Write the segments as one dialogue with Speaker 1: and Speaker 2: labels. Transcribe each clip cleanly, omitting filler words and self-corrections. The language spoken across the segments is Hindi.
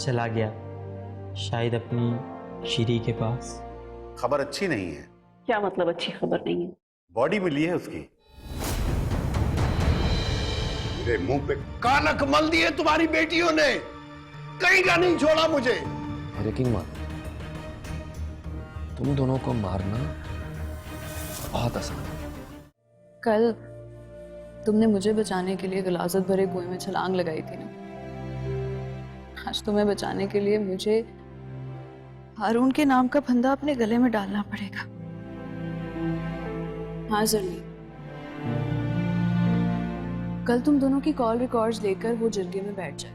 Speaker 1: चला गया, शायद अपनी शीरी के पास।
Speaker 2: खबर अच्छी नहीं है।
Speaker 3: क्या मतलब अच्छी खबर नहीं है?
Speaker 2: बॉडी मिली है उसकी। मेरे मुंह पे कानक मल दिए तुम्हारी बेटियों ने, कहीं का नहीं छोड़ा मुझे।
Speaker 4: किंग मां, तुम दोनों को मारना बहुत आसान है।
Speaker 5: कल तुमने मुझे बचाने के लिए गलाजत भरे कुएं में छलांग लगाई थी ना, आज तुम्हें बचाने के लिए मुझे हारून के नाम का फंदा अपने गले में डालना पड़ेगा। हाँ जरूर, कल तुम दोनों की कॉल रिकॉर्ड्स लेकर वो जरगे में बैठ जाए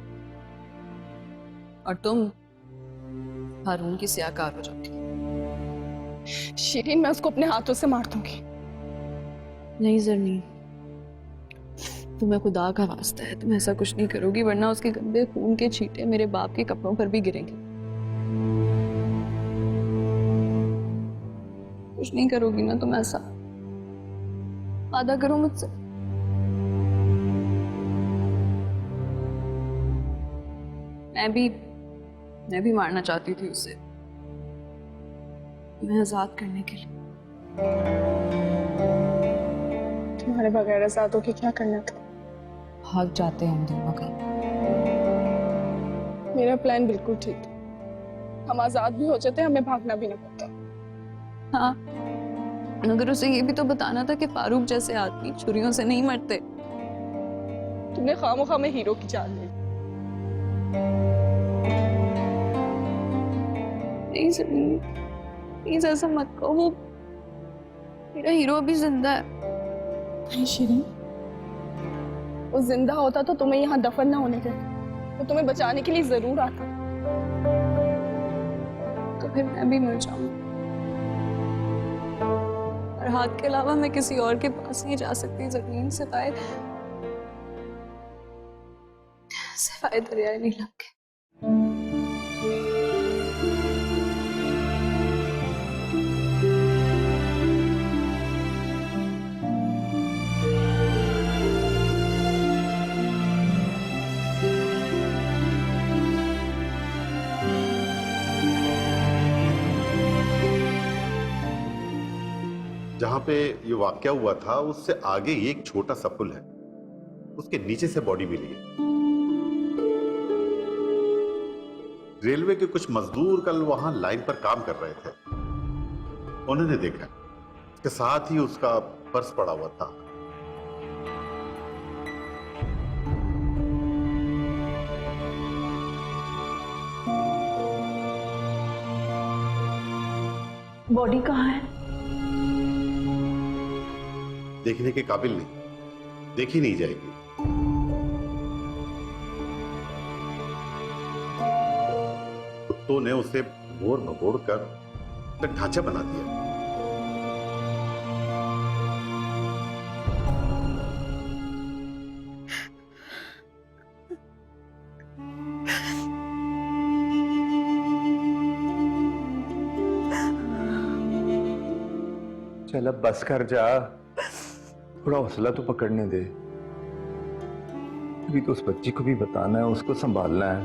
Speaker 5: और तुम हारून की सियाकार हो जाओगी।
Speaker 6: शीरीन, मैं उसको अपने हाथों से मार दूंगी।
Speaker 5: नहीं जरनी, तुम्हें खुदा का वास्ता है, तुम ऐसा कुछ नहीं करोगी, वरना उसके गंदे खून के छींटे मेरे बाप के कपड़ों पर भी गिरेंगे। कुछ नहीं करोगी ना तुम? ऐसा वादा करो मुझसे। मैं भी मारना चाहती थी उसे, मैं आजाद करने के लिए।
Speaker 6: तुम्हारे बगैर आजादों की क्या करना था?
Speaker 5: भाग जाते हम दोनों का।
Speaker 6: मेरा प्लान बिल्कुल ठीक था, हम आजाद भी हो जाते, हमें भागना भी ना पड़ता।
Speaker 5: हाँ, मगर उसे ये भी तो बताना था कि फारूक जैसे आदमी छुरियों से नहीं मरते।
Speaker 6: तुमने खामोखा में हीरो की जान ली।
Speaker 5: नहीं ज़मीन, प्लीज ऐसा मत कहो, वो मेरा हीरो अभी जिंदा है।
Speaker 6: नहीं शीरीन, वो जिंदा होता तो तुम्हें यहाँ दफन ना होने देता, वो तुम्हें बचाने के लिए जरूर आता।
Speaker 5: तो फिर मैं भी मर जाऊंगी, और हाथ के अलावा मैं किसी और के पास नहीं जा सकती ज़मीन, सिवाय दरियाए नीला के।
Speaker 2: जहां पे ये वाकया हुआ था उससे आगे एक छोटा सा पुल है, उसके नीचे से बॉडी मिली है। रेलवे के कुछ मजदूर कल वहां लाइन पर काम कर रहे थे, उन्होंने देखा, इसके साथ ही उसका पर्स पड़ा हुआ था।
Speaker 3: बॉडी कहाँ है?
Speaker 2: देखने के काबिल नहीं, देखी नहीं जाएगी। कुत्तों ने उसे भगोड़ भगोड़ कर ढांचा बना दिया।
Speaker 7: चल अब बस कर जा, थोड़ा हौसला तो पकड़ने दे। अभी तो उस बच्ची को भी बताना है, उसको संभालना है।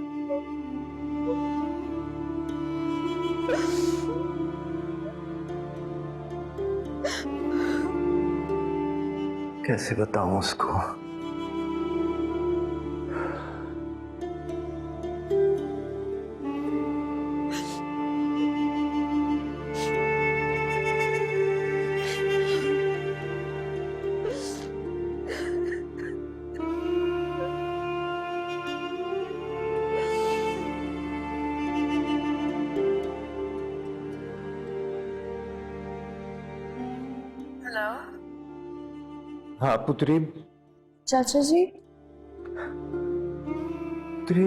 Speaker 7: कैसे बताऊं उसको?
Speaker 5: हेलो।
Speaker 7: हाँ पुत्री।
Speaker 5: चाचा जी।
Speaker 7: पुत्री।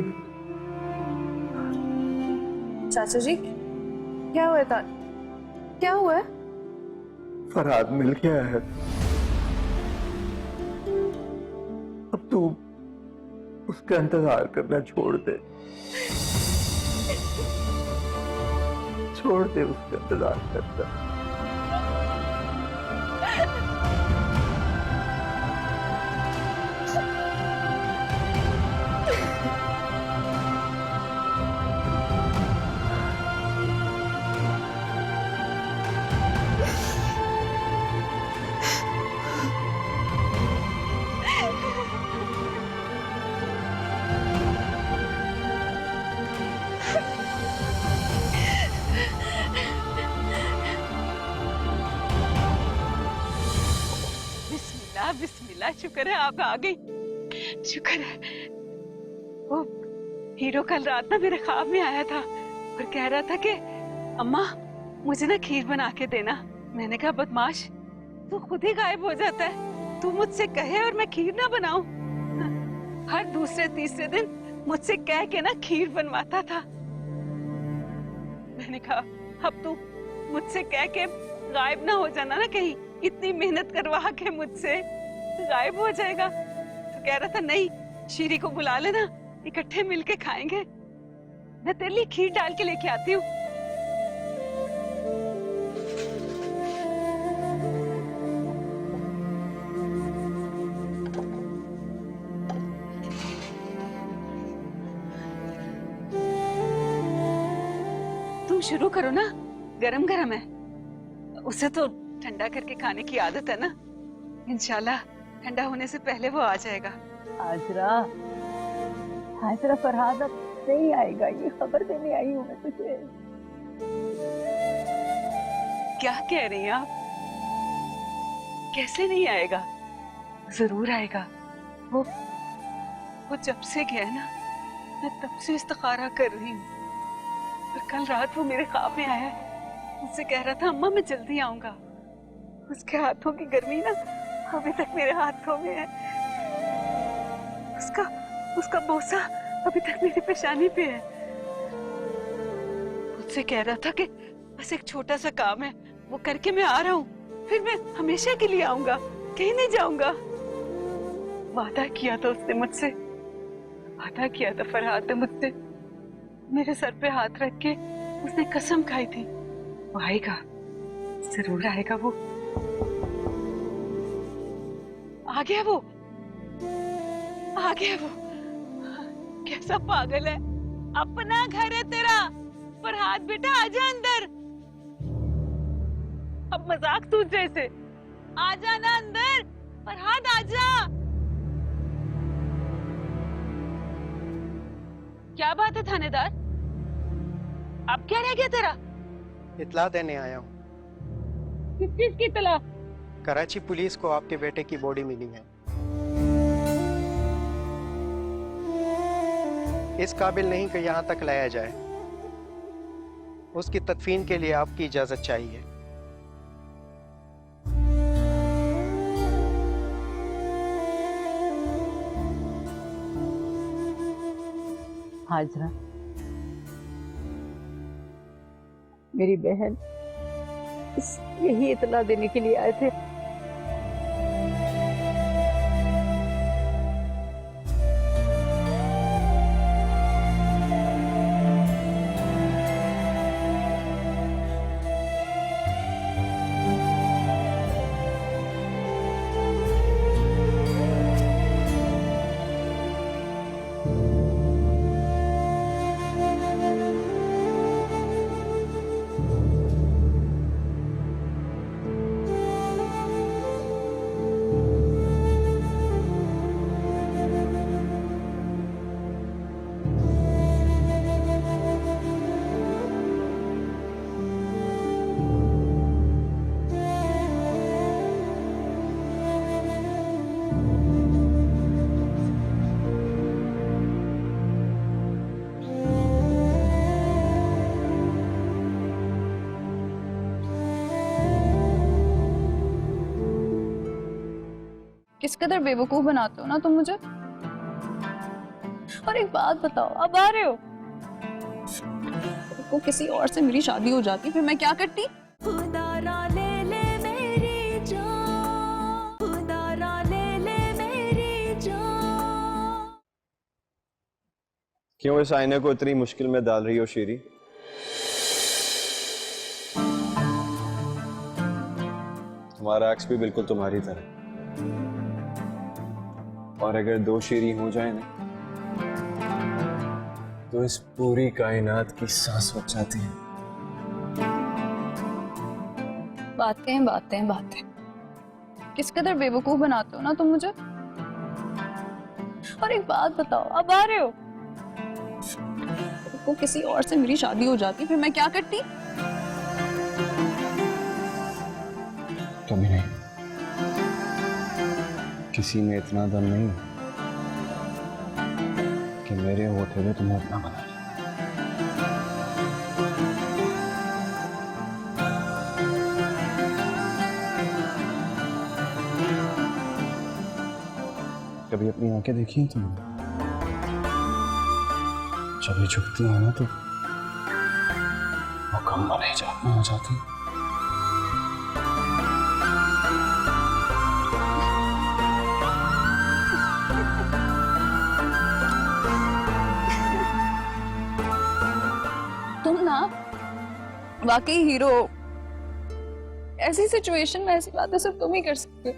Speaker 5: चाचा जी, क्या हुआ था? क्या हुआ है?
Speaker 7: फरहाद मिल गया है। अब तू उसका इंतजार करना छोड़ दे, छोड़ दे उसका इंतजार करना।
Speaker 8: बिस्मिल्लाह, शुक्र है आप आ गई। शुक्र है। वो हीरो कल रात ना मेरे ख्वाब में आया था और कह रहा था कि अम्मा मुझे ना खीर बना के देना। मैंने कहा बदमाश, तू खुद ही गायब हो जाता है, तू मुझसे कहे और मैं खीर ना बनाऊं। हर दूसरे तीसरे दिन मुझसे कह के ना खीर बनवाता था। मैंने कहा अब तू मुझसे कह के गायब ना हो जाना ना कहीं, इतनी मेहनत करवा के मुझसे गायब हो जाएगा। तो कह रहा था नहीं, शीरी को बुला लेना, इकट्ठे मिलके खाएंगे। मैं तेरे लिए खीर डाल के लेके आती हूँ। तुम शुरू करो ना, गरम गरम है। उसे तो ठंडा करके खाने की आदत है ना, इंशाल्लाह ठंडा होने से पहले वो आ जाएगा।
Speaker 3: हाजरा फरहाद अब नहीं आएगा, ये खबर देने आई हूँ मैं तुझे।
Speaker 8: क्या कह रही हैं आप? कैसे नहीं आएगा? जरूर आएगा। वो जब से गया ना, मैं तब से इस्तिखारा कर रही हूँ। और कल रात वो मेरे ख्वाब में आया, मुझसे कह रहा था अम्मा मैं जल्दी आऊंगा। उसके हाथों की गर्मी ना अभी तक मेरे हाथों में है। उसका बोसा अभी तक मेरी पेशानी पे है। मुझसे कह रहा था कि बस एक छोटा सा काम है, वो करके मैं आ रहा हूँ, फिर मैं हमेशा के लिए आऊंगा, कहीं नहीं जाऊंगा। वादा किया था उसने मुझसे, वादा किया था फरहाद ने मुझसे। मेरे सर पे हाथ रख के उसने कसम खाई थी, वो आएगा, जरूर आएगा। वो आ गया, वो आ गया। वो कैसा पागल है, अपना घर है तेरा। फरहाद बेटा आजा अंदर, अब मजाक तू जैसे। आजा ना अंदर, फरहाद आजा। क्या बात है थानेदार, अब क्या रह गया तेरा?
Speaker 9: इतला देने आया हूँ।
Speaker 8: किस चीज की इतला?
Speaker 9: कराची पुलिस को आपके बेटे की बॉडी मिली है। इस काबिल नहीं कि यहाँ तक लाया जाए। उसकी तदफीन के लिए आपकी इजाजत चाहिए।
Speaker 3: हाजरा मेरी बहन यही इतला देने के लिए आए थे।
Speaker 5: किस कदर बेवकूफ बनाते हो ना तुम मुझे। और एक बात बताओ, अब आ रहे हो, को किसी और से मेरी शादी हो जाती फिर मैं क्या करती?
Speaker 7: क्यों इस आईने को इतनी मुश्किल में डाल रही हो शीरी? तुम्हारा एक्स भी बिल्कुल तुम्हारी तरह, और अगर दो शीरी हो जाए ना तो इस पूरी कायनात की सांस रुक जाती है।
Speaker 5: बातें किस कदर बेवकूफ बनाते हो ना तुम मुझे। और एक बात बताओ, अब आ रहे हो, को किसी और से मेरी शादी हो जाती फिर मैं क्या करती?
Speaker 7: कभी नहीं, किसी में इतना दम नहीं कि मेरे होते हुए तुम्हें अपना बना ले। कभी अपनी आंखें देखी हैं तुमने? जब ये झुकती है ना तो मुकम्मल हिजाब में आ जाती।
Speaker 5: तुम ना वाकई हीरो हो। ऐसी सिचुएशन में ऐसी बातें सिर्फ तुम ही कर सकते हो।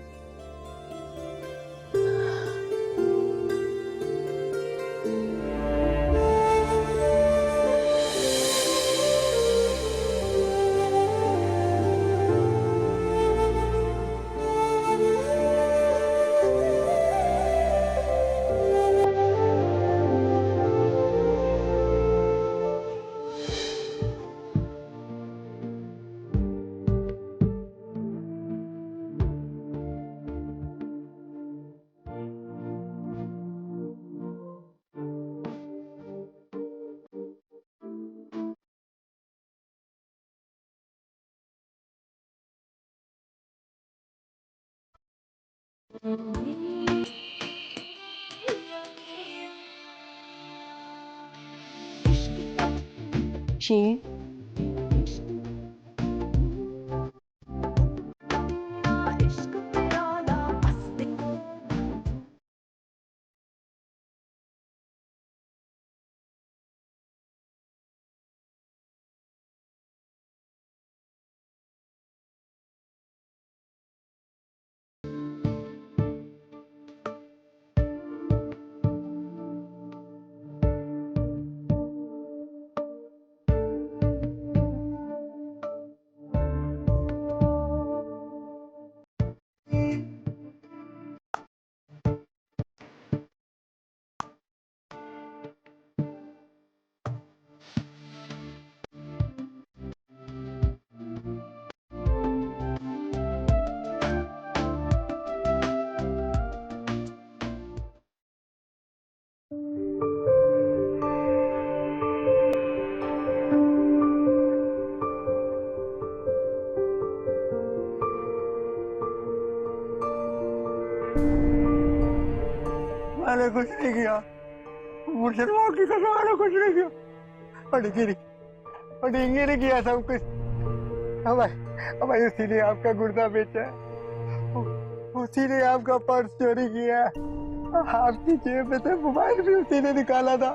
Speaker 3: शीन,
Speaker 10: मैंने कुछ नहीं किया, मुसलमान की कसम, मैंने कुछ नहीं किया। अडिंगी ने किया सब कुछ। हमारे उसी ने आपका गुर्दा बेचा है, उसी ने आपका पर्स चोरी किया है, आपकी जेब में से मोबाइल भी उसी ने निकाला था,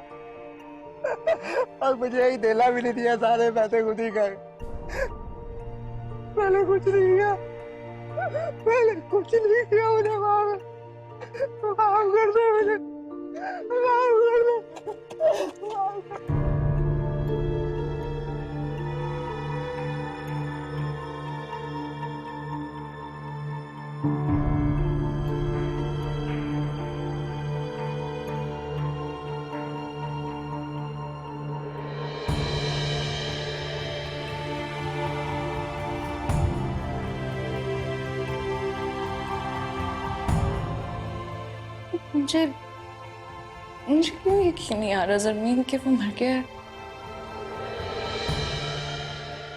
Speaker 10: और मुझे एक देला भी नहीं दिया। सारे पैसे खुद ही गए। मैंने कुछ नहीं किया, मैंने कुछ नहीं किया। मुझे माफ कर दो, मुझे माफ कर दो।
Speaker 5: मुझे क्यों यकीन नहीं आ रहा ज़रमीन कि वो मर गया है।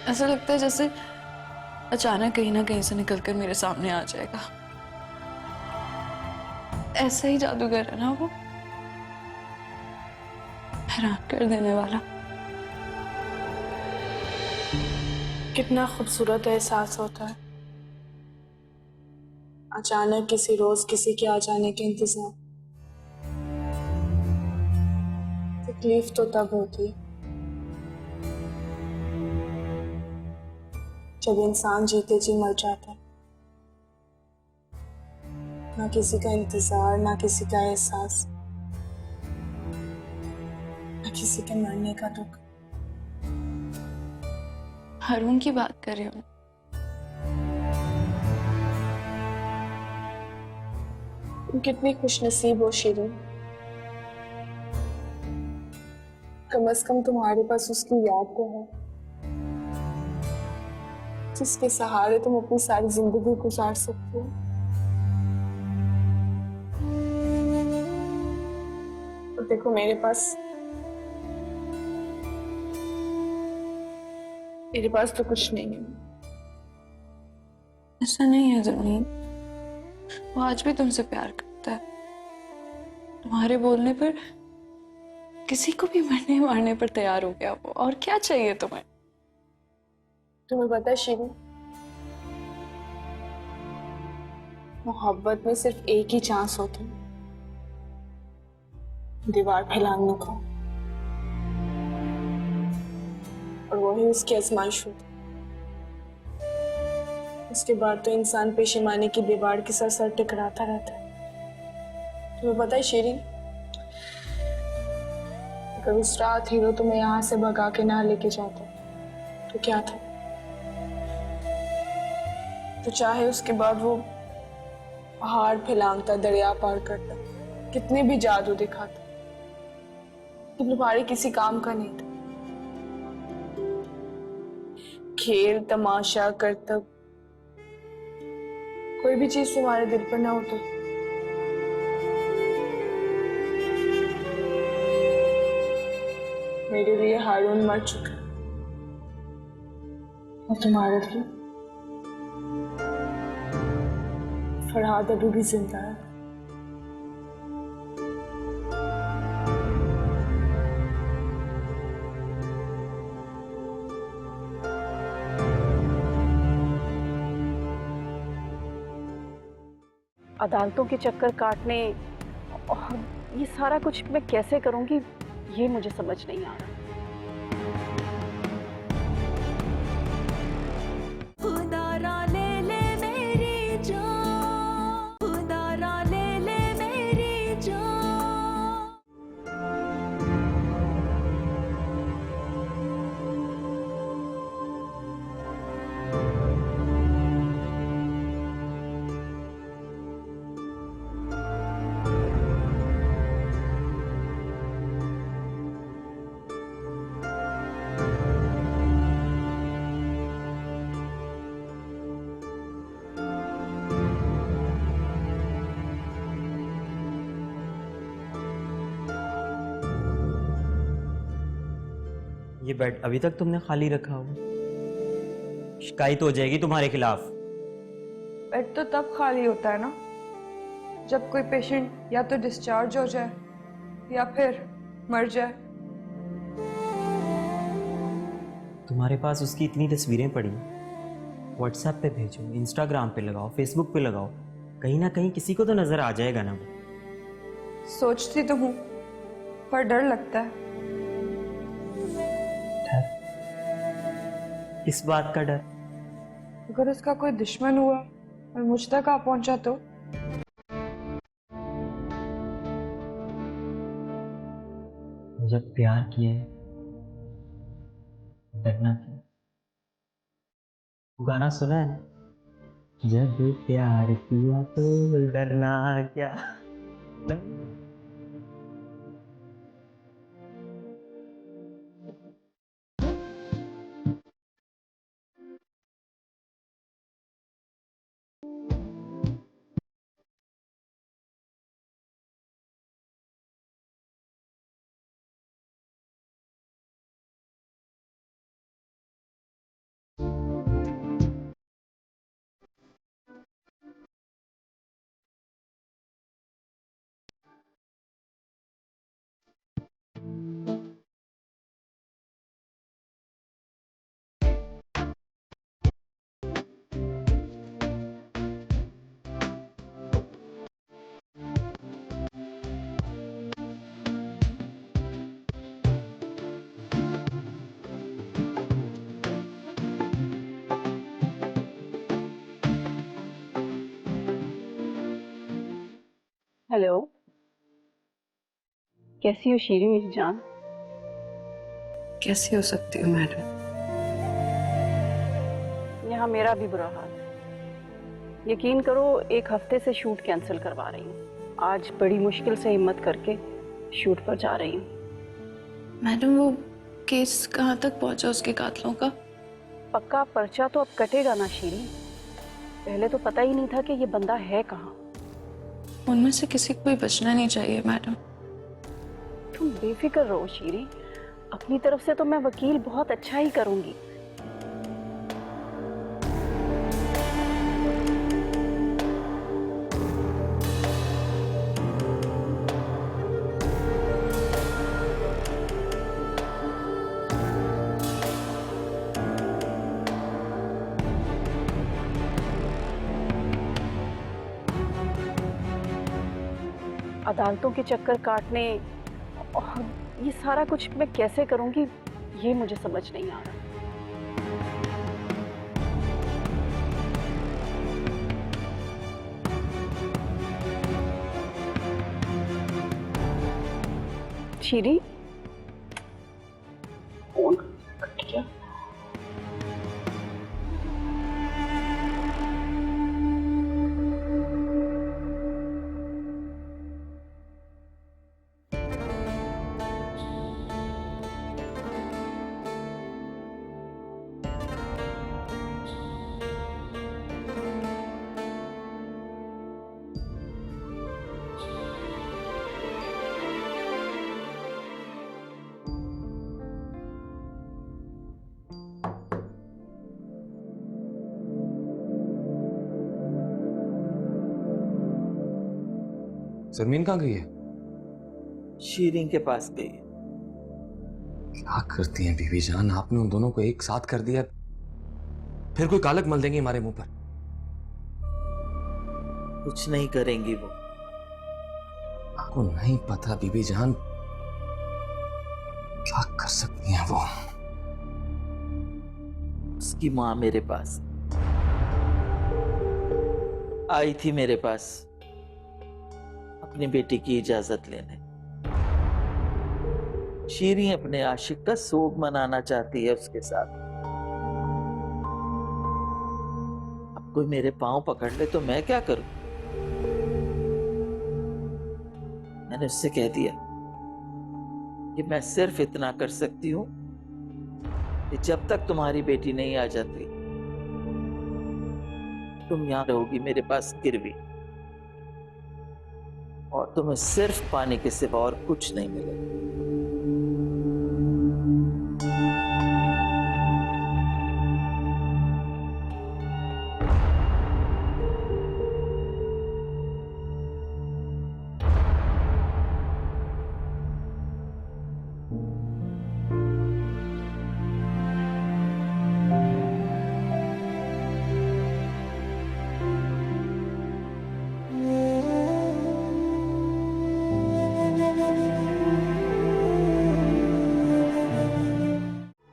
Speaker 5: ऐसा लगता है जैसे अचानक कहीं ना कहीं से निकलकर मेरे सामने आ जाएगा। ऐसा ही जादूगर है ना वो, हैरान कर देने वाला।
Speaker 6: कितना खूबसूरत एहसास होता है अचानक किसी रोज किसी के आ जाने के इंतजार। तकलीफ तो तब होती है जब इंसान जीते जी मर जाता है। ना किसी का इंतजार, ना किसी का एहसास, ना किसी के मरने का दुख।
Speaker 5: हारून की बात कर रही हूँ।
Speaker 6: तुम कितनी खुशनसीब हो शिरीन, कम से कम तुम्हारे पास उसकी याद तो है जिसके सहारे तुम अपनी सारी जिंदगी गुजार सकते हो। देखो मेरे पास तो कुछ नहीं है।
Speaker 5: ऐसा नहीं है ज़मीन, वो आज भी तुमसे प्यार करता है। तुम्हारे बोलने पर किसी को भी मरने मारने पर तैयार हो गया वो। और क्या चाहिए तुम्हें?
Speaker 6: तुम्हें पता है शीरी, मोहब्बत में सिर्फ एक ही चांस होता है, दीवार फैलाने का, और वही उसकी आजमाइश होती है। उसके बाद तो इंसान पेशेमानी की दीवार के साथ सर टकराता रहता है। तुम्हें पता है शीरी, अगर उस रात हीरो तुम्हें यहाँ से भगा के ना लेके जाता तो क्या था? तो चाहे उसके बाद वो पहाड़ फैलांगता, दरिया पार करता, कितने भी जादू दिखाता, कि तुम्हारे किसी काम का नहीं था। खेल तमाशा करतब, कोई भी चीज तुम्हारे दिल पर ना उतर। मेरे लिए हारून मर चुका है, और तुम्हारे लिए फरहाद अभी भी जिंदा है।
Speaker 3: अदालतों के चक्कर काटने और ये सारा कुछ मैं कैसे करूंगी, ये मुझे समझ नहीं आ रहा।
Speaker 1: ये बेड अभी तक तुमने खाली रखा हुआ? शिकायत हो जाएगी तुम्हारे खिलाफ।
Speaker 11: बेड तो तब खाली होता है ना जब कोई पेशेंट या तो डिस्चार्ज हो जाए या फिर मर जाए।
Speaker 1: तुम्हारे पास उसकी इतनी तस्वीरें पड़ी, व्हाट्सएप पे भेजो, इंस्टाग्राम पे लगाओ, फेसबुक पे लगाओ, कहीं ना कहीं किसी को तो नजर आ जाएगा ना।
Speaker 11: सोचती तो हूँ पर डर लगता है।
Speaker 1: इस बात का डर?
Speaker 11: अगर उसका कोई दुश्मन हुआ और मुझ तक आ पहुंचा तो?
Speaker 1: जब प्यार किए डरना क्यों? गाना सुना है ना, जब प्यार किया तो डरना क्या।
Speaker 3: हेलो, कैसी हो शीरी मेरी जान?
Speaker 5: कैसी हो सकती हूँ मैडम?
Speaker 3: यहाँ मेरा भी बुरा हाल है। यकीन करो, 1 हफ्ते से शूट कैंसिल करवा रही हूँ। आज बड़ी मुश्किल से हिम्मत करके शूट पर जा रही हूँ।
Speaker 5: मैडम वो केस कहाँ तक पहुँचा उसके कातलों का?
Speaker 3: पक्का पर्चा तो अब कटेगा ना शीरी। पहले तो पता ही नहीं था कि ये बंदा है कहाँ।
Speaker 5: उनमें से किसी को भी बचना नहीं चाहिए मैडम।
Speaker 3: तुम बेफिक्र रहो शीरी, अपनी तरफ से तो मैं वकील बहुत अच्छा ही करूंगी। अदालतों के चक्कर काटने और ये सारा कुछ मैं कैसे करूंगी, ये मुझे समझ नहीं आ रहा। शीरी, फोन कट गया।
Speaker 4: जरमीन कहाँ गई है?
Speaker 12: शीरीन के पास गई है।
Speaker 4: क्या करती हैं बीबी जान, आपने उन दोनों को एक साथ कर दिया, फिर कोई कालक मल देंगे हमारे मुंह पर।
Speaker 12: कुछ नहीं करेंगी वो।
Speaker 4: आपको नहीं पता बीबी जान क्या कर सकती हैं वो।
Speaker 12: उसकी माँ मेरे पास आई थी, मेरे पास अपनी बेटी की इजाजत लेने। शीरी अपने आशिक का सोग मनाना चाहती है उसके साथ। अब कोई मेरे पांव पकड़ ले तो मैं क्या करूं? मैंने उससे कह दिया कि मैं सिर्फ इतना कर सकती हूं कि जब तक तुम्हारी बेटी नहीं आ जाती तुम यहां रहोगी मेरे पास गिरवी, और तुम्हें सिर्फ पानी के सिवा और कुछ नहीं मिलेगा।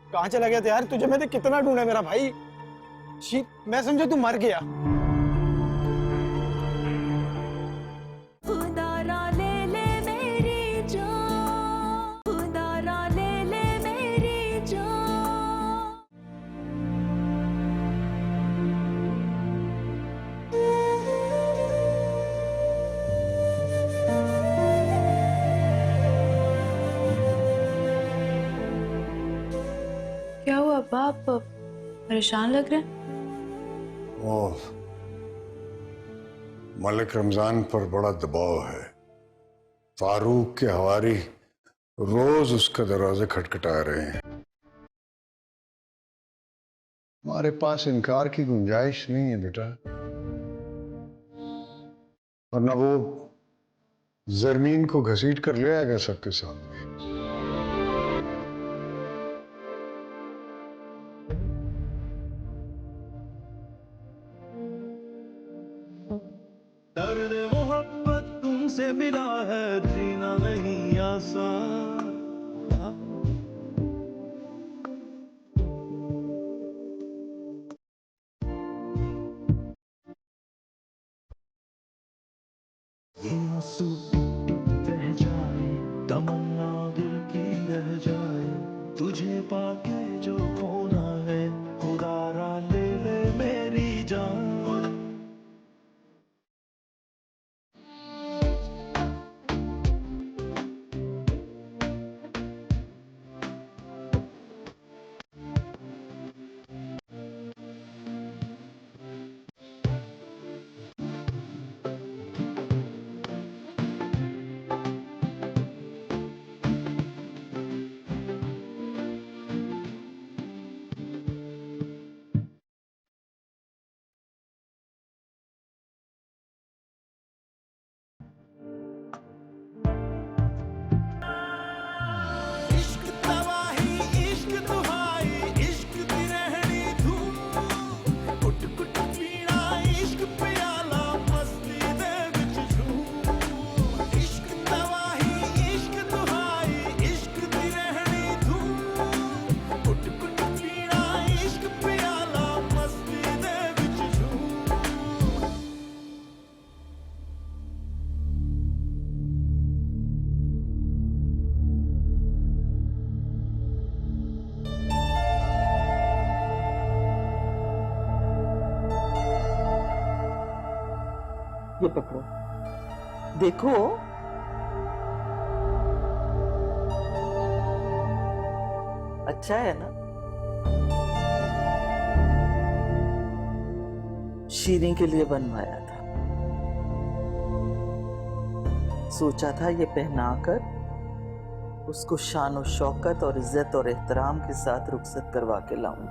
Speaker 10: कहाँ चला गया था यार? तुझे मैंने कितना ढूंढा मेरा भाई। मैं समझा तू मर गया।
Speaker 5: क्या हुआ अब्बा, आप परेशान लग रहे हैं?
Speaker 13: ओह, मलिक रमजान पर बड़ा दबाव है। फारूक के हवारी रोज उसका दरवाजे खटखटा रहे हैं। हमारे पास इनकार की गुंजाइश नहीं है बेटा, वरना वो जरमीन को घसीट कर ले आएगा सबके सामने।
Speaker 14: दर्द मोहब्बत तुमसे मिला है, जीना नहीं आसान। ये आंसू बह जाए, तमन्ना दिल की रह जाए, तुझे पाके जो होना है, खुदारा ले ले मेरी जान।
Speaker 12: ये पकड़ो, देखो। अच्छा है ना? शीरीं के लिए बनवाया था। सोचा था ये पहनाकर उसको शान और शौकत और इज्जत और एहतराम के साथ रुखसत करवा के लाऊं।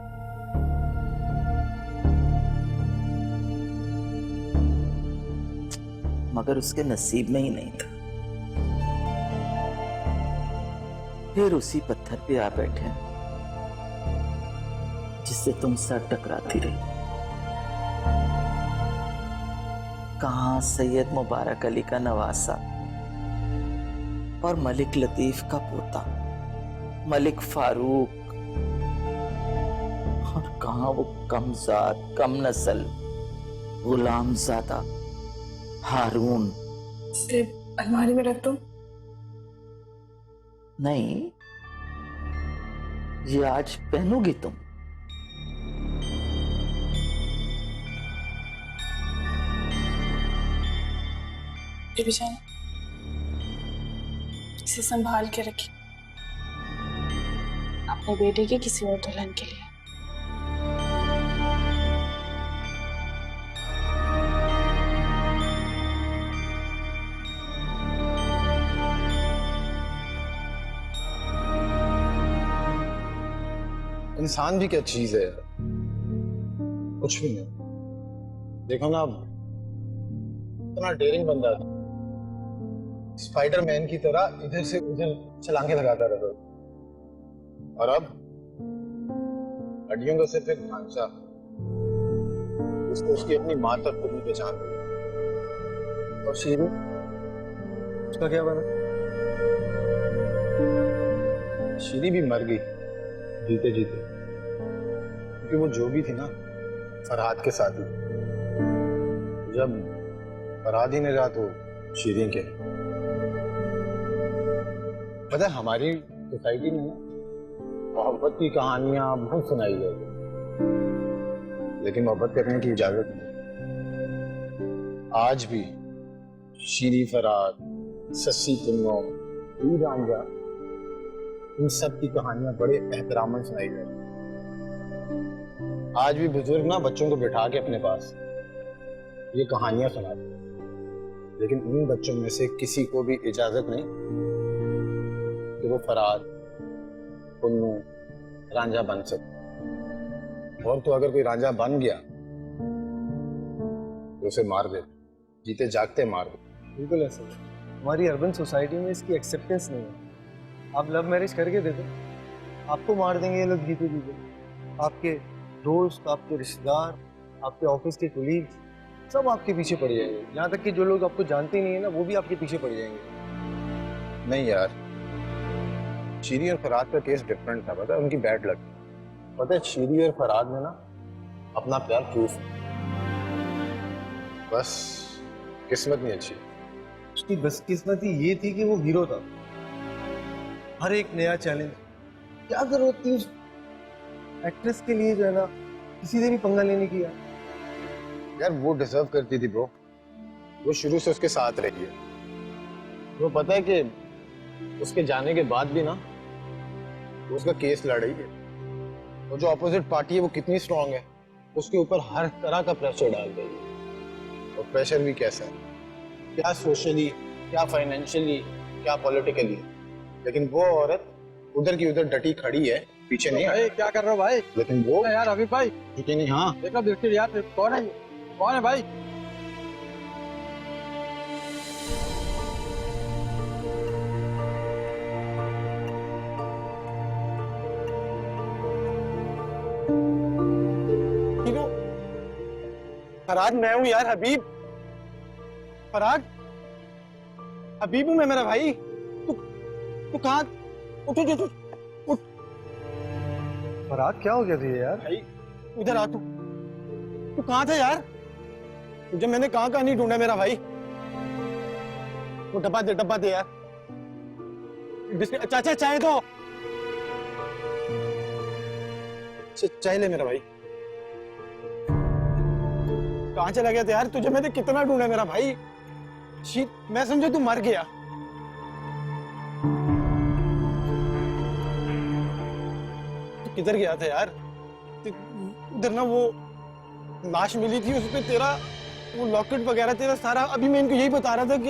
Speaker 12: मगर उसके नसीब में ही नहीं था। फिर उसी पत्थर पे आ बैठे जिससे तुम सर टकराती रही। कहां सैयद मुबारक अली का नवासा और मलिक लतीफ का पोता मलिक फारूक, और कहां वो कम जात कम नस्ल गुलाम ज़ादा हारून।
Speaker 6: सिर्फ अलमारी में रख दो।
Speaker 12: नहीं, ये आज पहनोगी तुम।
Speaker 6: बेबी जान, इसे संभाल के रखिए अपने बेटे के किसी और दुल्हन के लिए।
Speaker 15: इंसान भी क्या चीज है, कुछ भी नहीं। देखो ना, इतना डेयरिंग बंदा था, स्पाइडरमैन की तरह इधर से उधर छलांगे लगाता रहा, और अब हड्डियों का सिर्फ एक ढांचा, उसको उसकी अपनी माँ तक खुद नहीं पहचान रही। और शीरू, उसका क्या बना? शीरी भी मर गई जीते जीते, क्योंकि वो जो भी थी ना फरहाद के साथ ही। जब फरहाद ही ने रहा तो शीरीं के। पता है, हमारी सोसाइटी में मोहब्बत की कहानियां बहुत सुनाई जाती, लेकिन मोहब्बत करने की इजाजत नहीं। आज भी शीरी, फरहाद, सस्सी पुन्नो, रांझा, इन सब की कहानियां बड़े एहतराम से सुनाई जाती। आज भी बुजुर्ग ना बच्चों को बिठा के अपने पास ये कहानियां सुनाते, लेकिन उन बच्चों में से किसी को भी इजाजत नहीं कि वो फरहाद, पुन्नू, रांझा बन सके। और तो अगर कोई रांझा बन गया तो उसे मार दे, जीते जागते मार दे।
Speaker 16: बिल्कुल ऐसा हमारी अर्बन सोसाइटी में इसकी एक्सेप्टेंस नहीं है। आप लव मैरिज करके देखो, आपको मार देंगे ये लोग जीते जीते। आपके दोस्त, आपके रिश्तेदार, आपके ऑफिस के कोलीग्स सब आपके पीछे पड़ जाएंगे। यहाँ तक कि जो लोग आपको जानते ही नहीं है ना, वो भी आपके पीछे पड़ जाएंगे।
Speaker 15: नहीं यार, शीरी और फरहाद का केस डिफरेंट था। पता है, उनकी बैड लक। पता है, शीरी और फरहाद ने ना अपना प्यार प्रूफ, बस किस्मत नहीं अच्छी।
Speaker 16: उसकी बदकिस्मती ये थी कि वो हीरो था। हर एक नया चैलेंज, क्या जरूरत थी उस एक्ट्रेस के लिए जो है ना किसी से भी पंगा लेने की।
Speaker 15: यार वो डिजर्व करती थी ब्रो, वो शुरू से उसके साथ रही है। वो पता है कि उसके जाने के बाद भी ना वो उसका केस लड़ रही है, और जो अपोजिट पार्टी है वो कितनी स्ट्रांग है, उसके ऊपर हर तरह का प्रेशर डाल रही है। और प्रेशर भी कैसा है, क्या सोशली, क्या फाइनेंशियली, क्या पॉलिटिकली, लेकिन वो औरत उधर की उधर डटी खड़ी है, पीछे नहीं।
Speaker 17: भाई क्या कर रहे हो भाई?
Speaker 15: लेकिन वो
Speaker 17: यार अभी भाई
Speaker 15: ठीक नहीं। हाँ
Speaker 17: देखो देखिए यार, कौन है, कौन है भाई?
Speaker 15: फरहाद मैं हूँ यार, हबीब। फरहाद, हबीब हूँ मैं, मेरा भाई। तू कहाँ? उठ उठ उठ उठ।
Speaker 16: फरहाद क्या हो गया तुझे यार?
Speaker 15: भाई उधर आ। तू कहाँ था यार? तुझे मैंने कहाँ नहीं ढूंढा मेरा भाई। वो डब्बा दे यार। चाचा चाय दो, चाय ले मेरा भाई।
Speaker 10: कहाँ चला गया था यार? तुझे मैंने कितना ढूंढा मेरा भाई। मैं समझा तू मर गया। तू किधर गया था यार? उधर ना वो लाश मिली थी, उसपे तेरा वो लॉकेट वगैरह तेरा सारा। अभी मैं इनको यही बता रहा था कि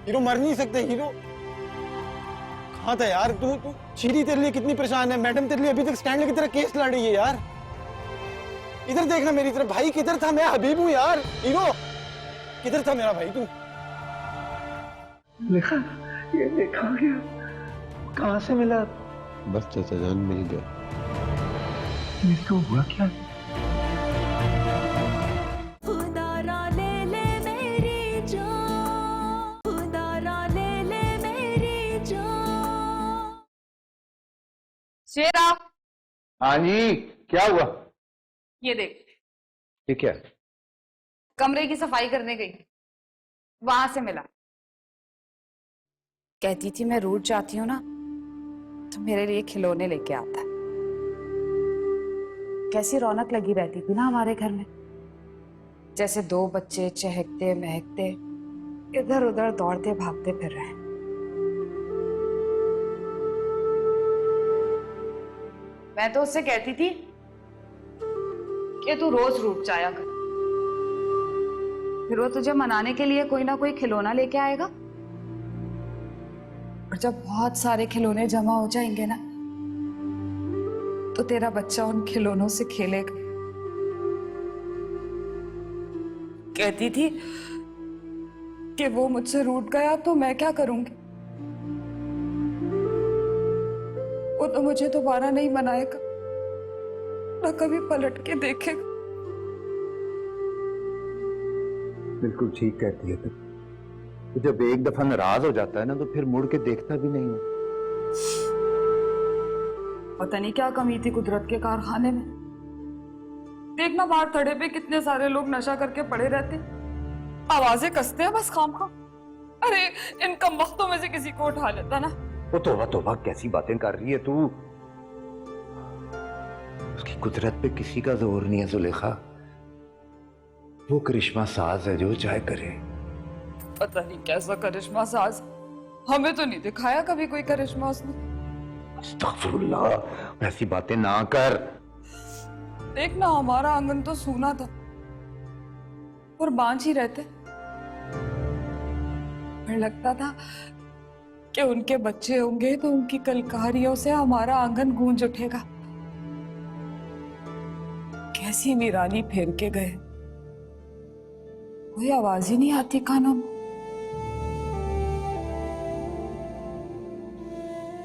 Speaker 10: हीरो मर नहीं सकते। हीरो कहाँ था यार? तू शीरी तेरे लिए कितनी परेशान है। मैडम तेरे लिए अभी तक स्टैंड लेके तेरा केस लड़ रही है यार। इधर देखना मेरी तरफ। भाई किधर था? मैं हबीब हूँ यार। हीरो किधर था मेरा भाई? तू
Speaker 14: लिखा, ये देखा गया। कहाँ से मिला? बस चाचा जान मिल गया। इसको हुआ क्या?
Speaker 5: शेरा,
Speaker 7: हाँ जी, क्या हुआ?
Speaker 5: ये देख,
Speaker 7: ये क्या?
Speaker 5: कमरे की सफाई करने गई, वहां से मिला। कहती थी मैं रूठ जाती हूँ ना तो मेरे लिए खिलौने लेके आता है। कैसी रौनक लगी रहती थी ना हमारे घर में, जैसे दो बच्चे चहकते महकते इधर उधर दौड़ते भागते फिर रहे हैं। मैं तो उससे कहती थी कि तू रोज रूठ जाया कर, फिर वो तुझे मनाने के लिए कोई ना कोई खिलौना लेके आएगा, और जब बहुत सारे खिलौने जमा हो जाएंगे ना तो तेरा बच्चा उन खिलौनों से खेलेगा। कहती थी कि वो मुझसे रूठ गया तो मैं क्या करूंगी, वो तो मुझे दोबारा नहीं मनाएगा, ना कभी पलट के देखेगा।
Speaker 7: बिल्कुल ठीक कहती है तो जब एक दफा नाराज हो जाता है ना तो फिर मुड़ के देखता भी नहीं है।
Speaker 5: पता नहीं क्या कमी थी कुदरत के कारखाने में। देखना बाहर थड़े पे कितने सारे लोग नशा करके पड़े रहते, आवाजें कसते हैं बस खामखा। अरे इन कम वक्तों में से किसी को उठा लेता ना।
Speaker 7: वो तौबा तौबा कैसी बातें कर रही है तू? उसकी कुदरत पे किसी का जोर नहीं है जुलेखा। वो करिश्मा साज है जो चाहे करे।
Speaker 5: पता नहीं कैसा करिश्मा साज, हमें तो नहीं दिखाया कभी कोई करिश्मा उसने।
Speaker 7: अस्तगफुरुल्लाह, ऐसी बातें ना कर।
Speaker 5: देखना हमारा आंगन तो सूना था और बांझ ही रहते, पर लगता था कि उनके बच्चे होंगे तो उनकी कलकारियों से हमारा आंगन गूंज उठेगा। कैसी वीरानी फेर के गए, कोई आवाज ही नहीं आती कानों में।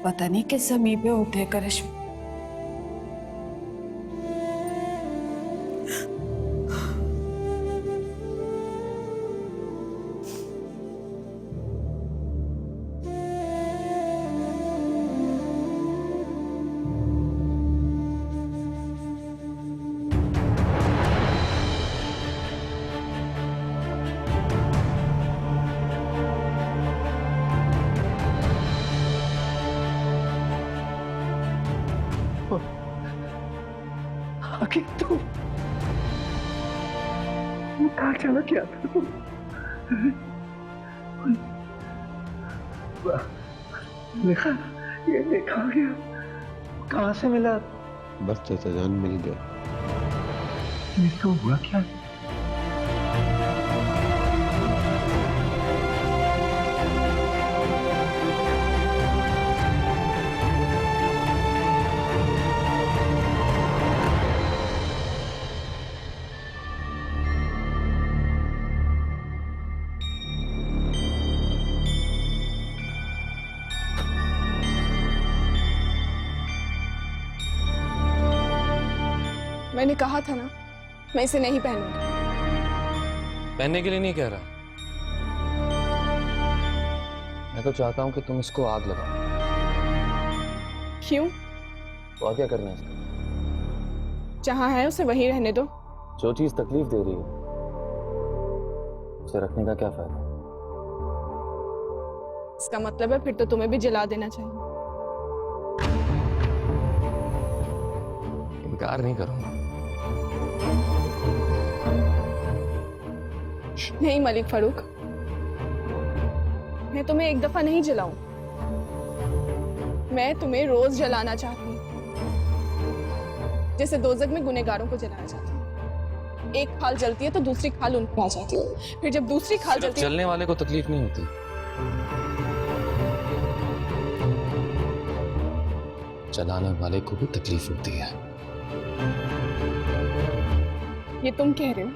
Speaker 5: पता नहीं किस जमीन पे उठे करिश्मा।
Speaker 14: आखिर तू कहाँ चला गया था तू? लिखा, ये देखा गया। कहाँ से मिला?
Speaker 9: बस चाचा जान मिल गया।
Speaker 14: इसको हुआ क्या?
Speaker 6: मैंने कहा था ना, मैं इसे नहीं पहनूंगी।
Speaker 4: पहनने के लिए नहीं कह रहा, मैं तो चाहता हूं कि तुम इसको आग लगाओ।
Speaker 6: क्यों?
Speaker 4: तो और क्या करना है इसका?
Speaker 6: जहां है उसे वहीं रहने दो।
Speaker 4: जो चीज तकलीफ दे रही है उसे रखने का क्या फायदा?
Speaker 6: इसका मतलब है फिर तो तुम्हें भी जला देना चाहिए।
Speaker 4: इनकार नहीं करूंगा,
Speaker 6: नहीं मलिक फारूक, मैं तुम्हें एक दफा नहीं जलाऊं, मैं तुम्हें रोज जलाना चाहती हूँ, जैसे दोजख में गुनहगारों को जलाना चाहती हूँ। एक खाल जलती है तो दूसरी खाल उन पर आ जाती है, फिर जब दूसरी खाल जलती है,
Speaker 4: जलने वाले को तकलीफ नहीं होती, जलाने वाले को भी तकलीफ होती है।
Speaker 6: ये तुम कह रहे हो?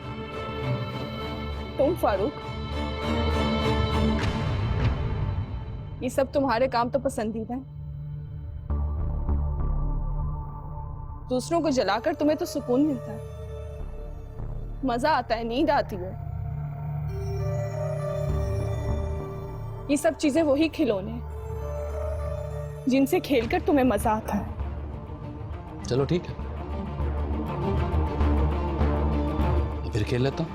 Speaker 6: तुम फारूक? ये सब तुम्हारे काम तो पसंदीदा है। दूसरों को जलाकर तुम्हें तो सुकून मिलता है, मजा आता है, नींद आती है। ये सब चीजें वही खिलौने हैं जिनसे खेलकर तुम्हें मजा आता है।
Speaker 4: चलो ठीक है, मैं फिर खेल लेता हूँ,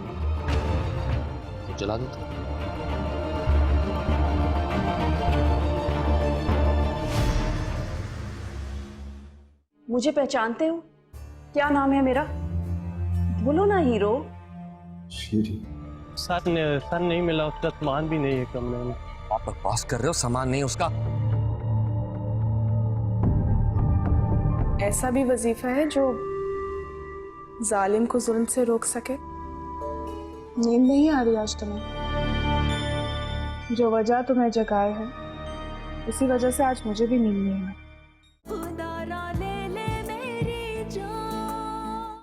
Speaker 4: तो जला देता हूँ।
Speaker 3: मुझे पहचानते हो? क्या नाम है मेरा? बोलो ना हीरो।
Speaker 17: सर नहीं मिला, उसका सामान भी नहीं है कमरे में।
Speaker 4: आप बकवास कर रहे हो, सामान नहीं उसका।
Speaker 6: ऐसा भी वजीफा है जो जालिम को जुल्म से रोक सके। नींद नहीं आ रही आज तुम्हें? जो वजह तुम्हें जगाए है उसी वजह से आज मुझे भी नींद नहीं आई।